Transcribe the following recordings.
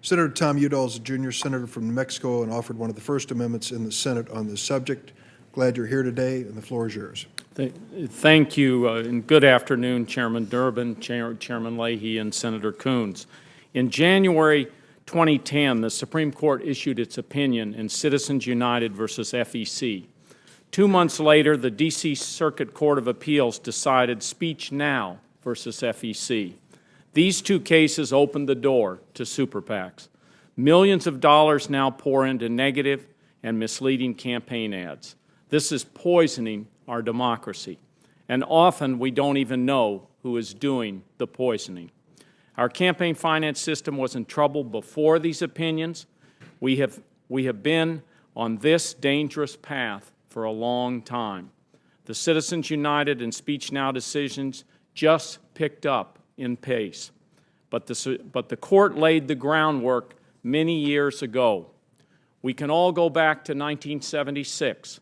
Senator Tom Udall is a junior senator from New Mexico and offered one of the first amendments in the Senate on this subject. Glad you're here today, and the floor is yours. Thank you, and good afternoon, Chairman Durbin, Chairman Leahy, and Senator Coons. In January 2010, the Supreme Court issued its opinion in Citizens United versus FEC. 2 months later, the D.C. Circuit Court of Appeals decided Speech Now versus FEC. These two cases opened the door to super PACs. Millions of dollars now pour into negative and misleading campaign ads. This is poisoning our democracy, and often we don't even know who is doing the poisoning. Our campaign finance system was in trouble before these opinions. We have been on this dangerous path for a long time. The Citizens United and Speech Now decisions just picked up in pace, but the court laid the groundwork many years ago. We can all go back to 1976.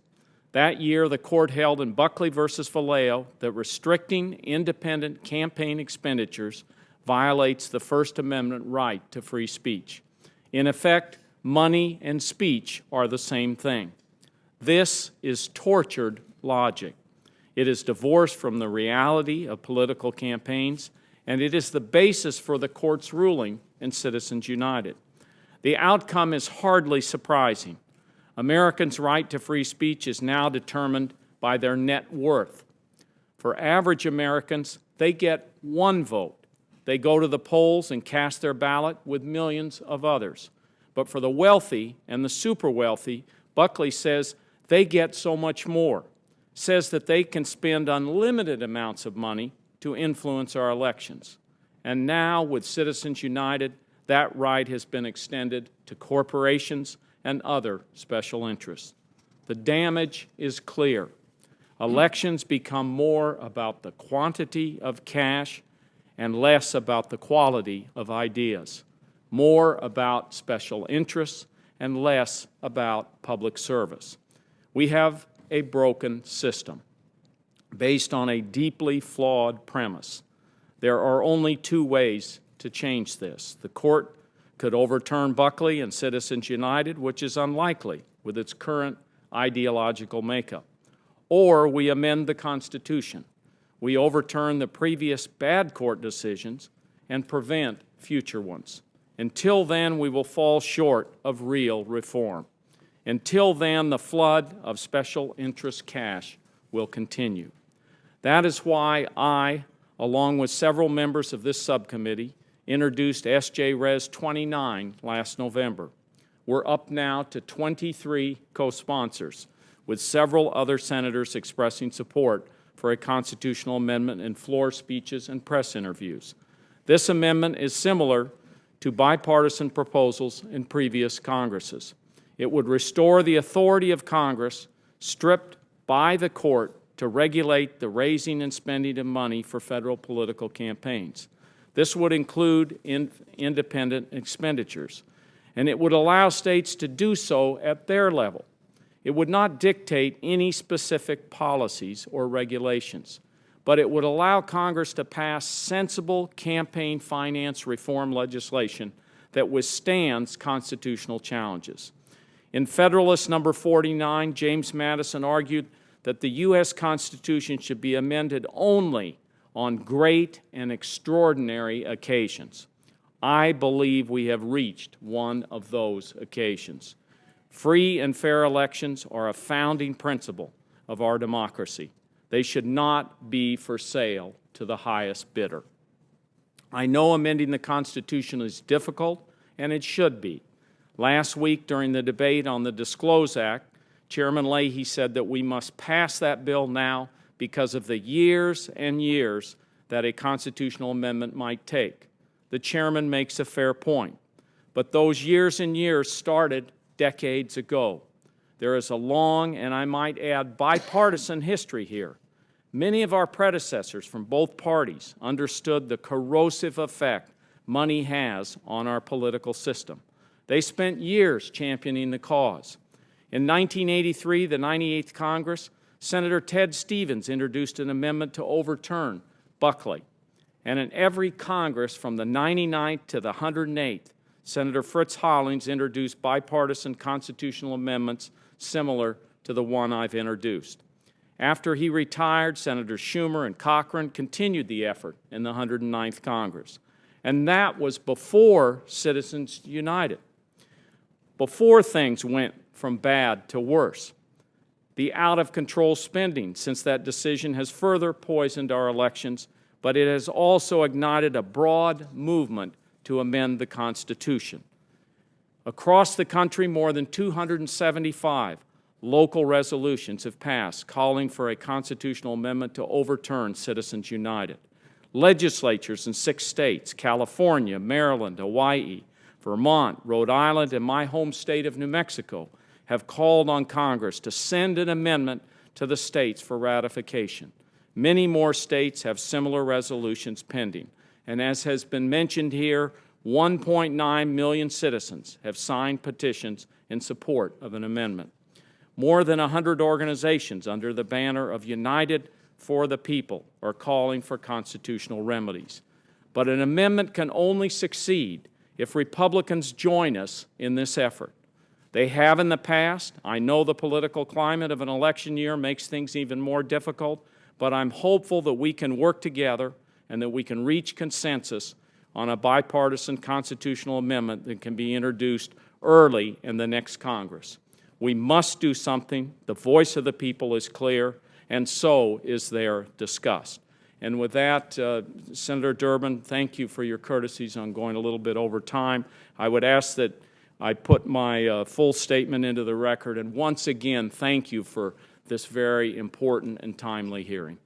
That year, the court held in Buckley versus Vallejo that restricting independent campaign expenditures violates the First Amendment right to free speech. In effect, money and speech are the same thing. This is tortured logic. It is divorced from the reality of political campaigns, and it is the basis for the court's ruling in Citizens United. The outcome is hardly surprising. Americans' right to free speech is now determined by their net worth. For average Americans, they get one vote. They go to the polls and cast their ballot with millions of others. But for the wealthy and the super wealthy, Buckley says they get so much more, says that they can spend unlimited amounts of money to influence our elections. And now, with Citizens United, that right has been extended to corporations and other special interests. The damage is clear. Elections become more about the quantity of cash and less about the quality of ideas, more about special interests and less about public service. We have a broken system based on a deeply flawed premise. There are only two ways to change this. The court could overturn Buckley and Citizens United, which is unlikely with its current ideological makeup. Or we amend the Constitution. We overturn the previous bad court decisions and prevent future ones. Until then, we will fall short of real reform. Until then, the flood of special interest cash will continue. That is why I, along with several members of this subcommittee, introduced S.J. Res. 29 last November. We're up now to 23 co-sponsors, with several other senators expressing support for a constitutional amendment in floor speeches and press interviews. This amendment is similar to bipartisan proposals in previous Congresses. It would restore the authority of Congress, stripped by the court, to regulate the raising and spending of money for federal political campaigns. This would include independent expenditures, and it would allow states to do so at their level. It would not dictate any specific policies or regulations, but it would allow Congress to pass sensible campaign finance reform legislation that withstands constitutional challenges. In Federalist number 49, James Madison argued that the U.S. Constitution should be amended only on great and extraordinary occasions. I believe we have reached one of those occasions. Free and fair elections are a founding principle of our democracy. They should not be for sale to the highest bidder. I know amending the Constitution is difficult, and it should be. Last week, during the debate on the Disclose Act, Chairman Leahy said that we must pass that bill now because of the years and years that a constitutional amendment might take. The chairman makes a fair point, but those years and years started decades ago. There is a long, and I might add, bipartisan history here. Many of our predecessors from both parties understood the corrosive effect money has on our political system. They spent years championing the cause. In 1983, the 98th Congress, Senator Ted Stevens introduced an amendment to overturn Buckley. And in every Congress from the 99th to the 108th, Senator Fritz Hollings introduced bipartisan constitutional amendments similar to the one I've introduced. After he retired, Senators Schumer and Cochran continued the effort in the 109th Congress. And that was before Citizens United, before things went from bad to worse. The out-of-control spending since that decision has further poisoned our elections, but it has also ignited a broad movement to amend the Constitution. Across the country, more than 275 local resolutions have passed calling for a constitutional amendment to overturn Citizens United. Legislatures in 6 states, California, Maryland, Hawaii, Vermont, Rhode Island, and my home state of New Mexico, have called on Congress to send an amendment to the states for ratification. Many more states have similar resolutions pending. And as has been mentioned here, 1.9 million citizens have signed petitions in support of an amendment. More than 100 organizations under the banner of United for the People are calling for constitutional remedies. But an amendment can only succeed if Republicans join us in this effort. They have in the past. I know the political climate of an election year makes things even more difficult, but I'm hopeful that we can work together and that we can reach consensus on a bipartisan constitutional amendment that can be introduced early in the next Congress. We must do something. The voice of the people is clear, and so is their disgust. And with that, Senator Durbin, thank you for your courtesies on going a little bit over time. I would ask that I put my full statement into the record, and once again, thank you for this very important and timely hearing.